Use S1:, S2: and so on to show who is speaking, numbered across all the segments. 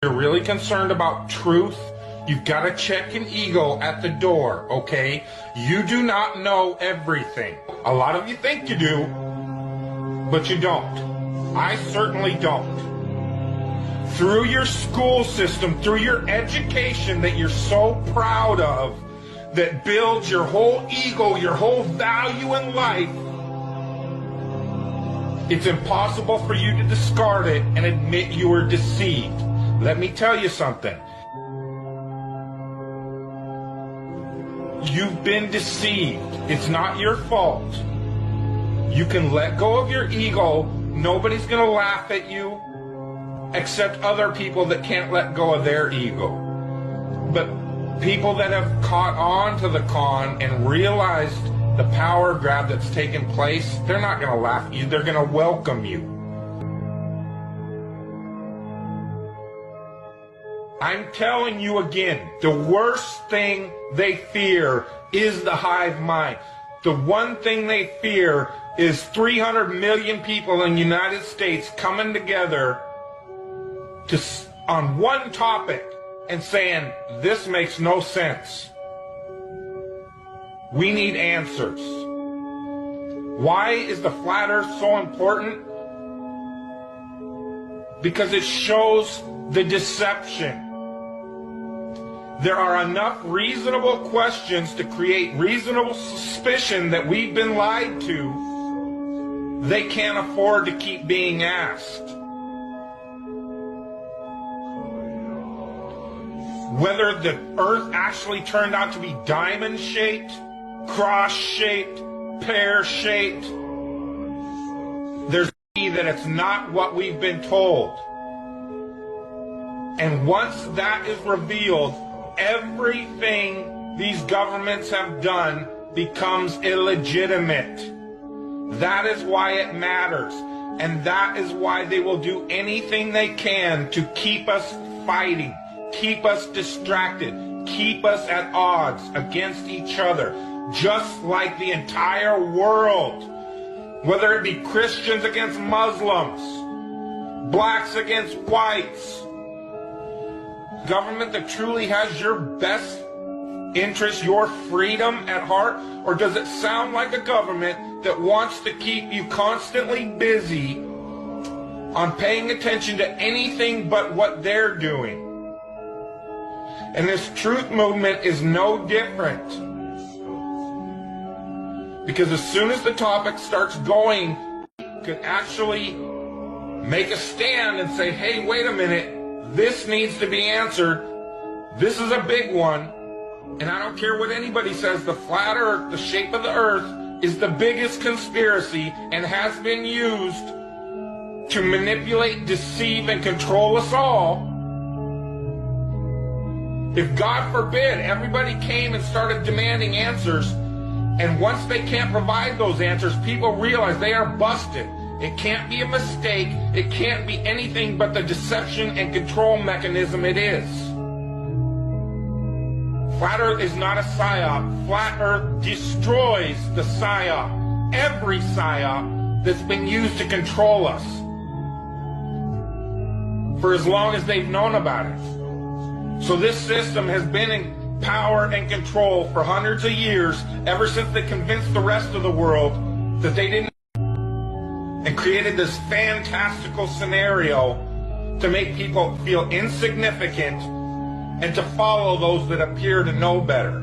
S1: You're really concerned about truth, you've got to check an ego at the door, okay? You do not know everything. A lot of you think you do, but you don't. I certainly don't. Through your school system, through your education that you're so proud of, that builds your whole ego, your whole value in life, it's impossible for you to discard it and admit you were deceived. Let me tell you something. You've been deceived. It's not your fault. You can let go of your ego. Nobody's going to laugh at you except other people that can't let go of their ego. But people that have caught on to the con and realized the power grab that's taken place, they're not going to laugh at you. They're going to welcome you. I'm telling you again, the worst thing they fear is the hive mind. The one thing they fear is 300 million people in the United States coming together on one topic and saying, this makes no sense. We need answers. Why is the flat earth so important? Because it shows the deception. There are enough reasonable questions to create reasonable suspicion that we've been lied to. They can't afford to keep being asked. Whether the earth actually turned out to be diamond-shaped, cross-shaped, pear-shaped, there's that it's not what we've been told. And once that is revealed, everything these governments have done becomes illegitimate. That is why it matters. And that is why they will do anything they can to keep us fighting, keep us distracted, keep us at odds against each other, just like the entire world. Whether it be Christians against Muslims, blacks against whites, government that truly has your best interest, your freedom at heart? Or does it sound like a government that wants to keep you constantly busy on paying attention to anything but what they're doing? And this truth movement is no different. Because as soon as the topic starts going, you can actually make a stand and say, hey, wait a minute. This needs to be answered. This is a big one. And I don't care what anybody says, the flat earth, the shape of the earth, is the biggest conspiracy and has been used to manipulate, deceive, and control us all. If, God forbid, everybody came and started demanding answers, and once they can't provide those answers, people realize they are busted. It can't be a mistake. It can't be anything but the deception and control mechanism it is. Flat Earth is not a psyop. Flat Earth destroys the psyop. Every psyop that's been used to control us for as long as they've known about it. So this system has been in power and control for hundreds of years, ever since they convinced the rest of the world that they didn't, and created this fantastical scenario to make people feel insignificant and to follow those that appear to know better.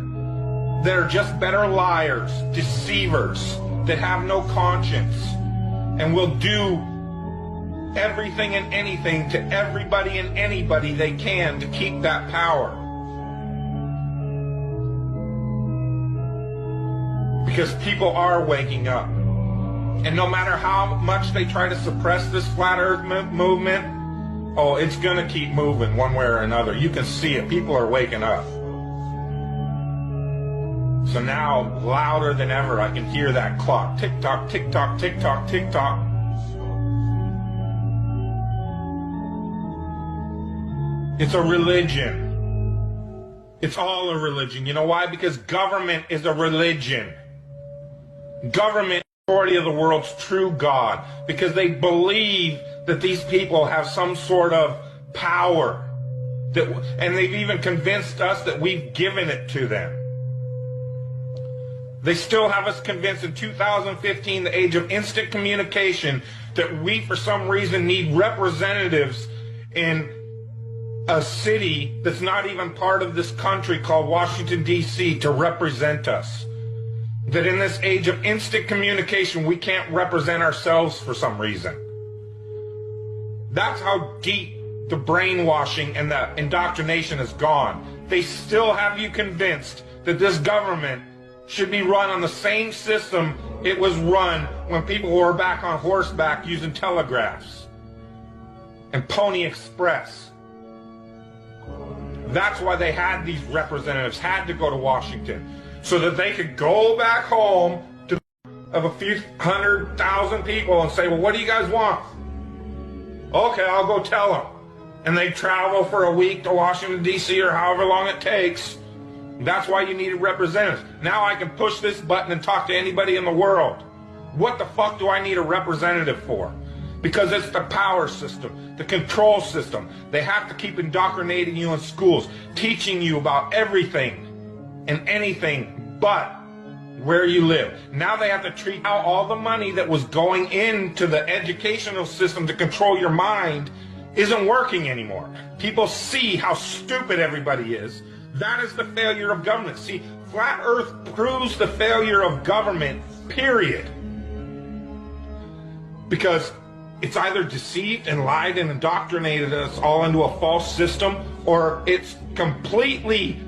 S1: They're just better liars, deceivers, that have no conscience and will do everything and anything to everybody and anybody they can to keep that power. Because people are waking up. And no matter how much they try to suppress this flat earth movement, oh, it's going to keep moving one way or another. You can see it. People are waking up. So now, louder than ever, I can hear that clock. Tick-tock, tick-tock, tick-tock, tick-tock. It's a religion. It's all a religion. You know why? Because government is a religion. Government majority of the world's true God, because they believe that these people have some sort of power. And they've even convinced us that we've given it to them. They still have us convinced in 2015, the age of instant communication, that we, for some reason, need representatives in a city that's not even part of this country called Washington, D.C. to represent us. That in this age of instant communication, we can't represent ourselves for some reason. That's how deep the brainwashing and the indoctrination has gone. They still have you convinced that this government should be run on the same system it was run when people were back on horseback using telegraphs and Pony Express. That's why they had these representatives, had to go to Washington, so that they could go back home to of a few 100,000 people and say, well, what do you guys want? Okay, I'll go tell them. And they travel for a week to Washington, D.C. or however long it takes. That's why you needed representatives. Now I can push this button and talk to anybody in the world. What the fuck do I need a representative for? Because it's the power system, the control system. They have to keep indoctrinating you in schools, teaching you about everything and anything but where you live. Now they have to treat out all the money that was going into the educational system to control your mind isn't working anymore. People see how stupid everybody is. That is the failure of government. See, Flat Earth proves the failure of government, period. Because it's either deceived and lied and indoctrinated us all into a false system, or it's completely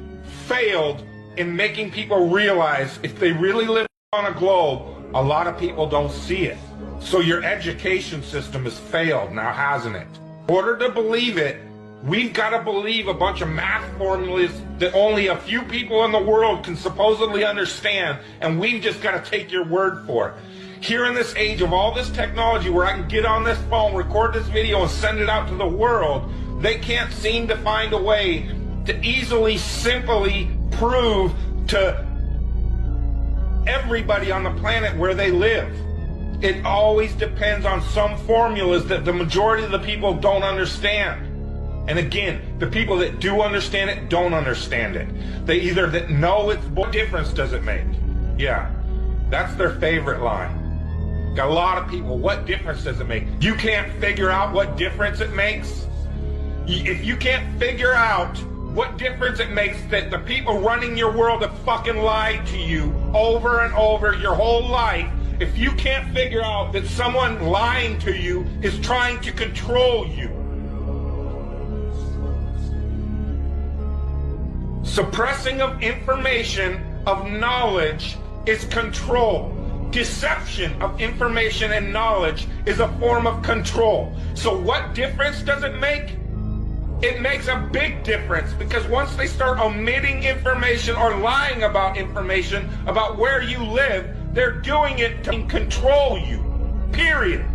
S1: failed in making people realize if they really live on a globe, a lot of people don't see it. So your education system has failed now, hasn't it? In order to believe it, we've got to believe a bunch of math formulas that only a few people in the world can supposedly understand, and we've just got to take your word for it. Here in this age of all this technology where I can get on this phone, record this video, and send it out to the world, they can't seem to find a way to easily, simply prove to everybody on the planet where they live. It always depends on some formulas that the majority of the people don't understand. And again, the people that do understand it don't understand it. They either that know it's, what difference does it make? Yeah, that's their favorite line. Got a lot of people, what difference does it make? You can't figure out what difference it makes? If you can't figure out what difference it makes that the people running your world have fucking lied to you over and over your whole life, if you can't figure out that someone lying to you is trying to control you, suppressing of information, of knowledge, is control. Deception of information and knowledge is a form of control. So what difference does it make? It makes a big difference, because once they start omitting information or lying about information about where you live, they're doing it to control you, period.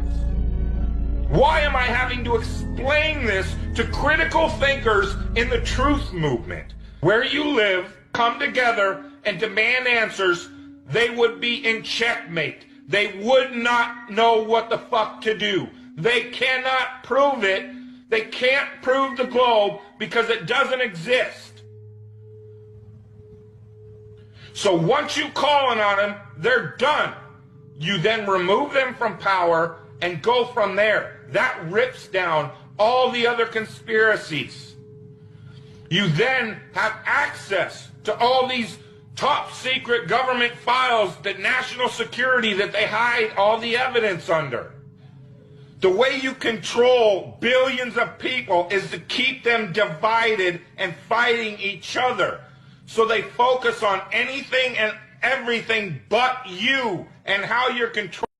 S1: Why am I having to explain this to critical thinkers in the truth movement? Where you live, come together and demand answers, they would be in checkmate. They would not know what the fuck to do. They cannot prove it. They can't prove the globe because it doesn't exist. So once you call on them, they're done. You then remove them from power and go from there. That rips down all the other conspiracies. You then have access to all these top secret government files, that national security that they hide all the evidence under. The way you control billions of people is to keep them divided and fighting each other. So they focus on anything and everything but you and how you're controlling.